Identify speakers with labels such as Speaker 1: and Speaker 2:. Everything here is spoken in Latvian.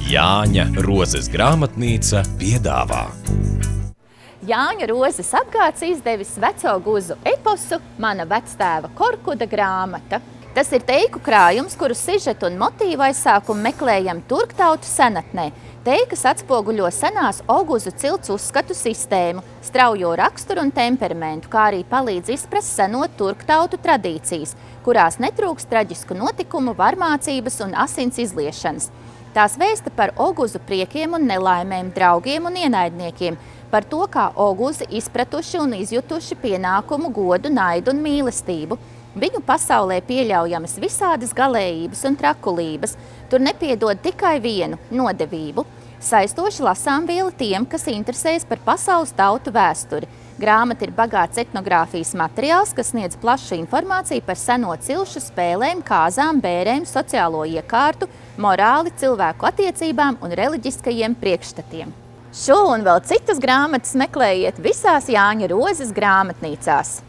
Speaker 1: Jāņa Rozes grāmatnīca piedāvā.
Speaker 2: Jāņa Rozes apgāds izdevis veco guzu eposu Mana vectēva Korkuda grāmata. Tas ir teiku krājums, kuru sižetu un motīvu aizsākumu meklējam turktautu senatnē. Teikas atspoguļo senās oguzu cilts uzskatu sistēmu, straujo raksturu un temperamentu, kā arī palīdz izprast seno turktautu tradīcijas, kurās netrūkst traģisku notikumu, varmācības un asins izliešanas. Tās vēsta par oguzu priekiem un nelaimēm, draugiem un ienaidniekiem, par to, kā oguzi izpratuši un izjutuši pienākumu, godu, naidu un mīlestību. Viņu pasaulē pieļaujamas visādas galējības un trakulības, tur nepiedod tikai vienu – nodevību. Saistoši lasāmviela tiem, kas interesējas par pasaules tautu vēsturi. Grāmata ir bagāts etnogrāfijas materiāls, kas sniedz plašu informāciju par seno cilšu spēlēm, kāzām, bērēm, sociālo iekārtu, morāli, cilvēku attiecībām un reliģiskajiem priekšstatiem. Šo un vēl citas grāmatas meklējiet visās Jāņa Rozes grāmatnīcās.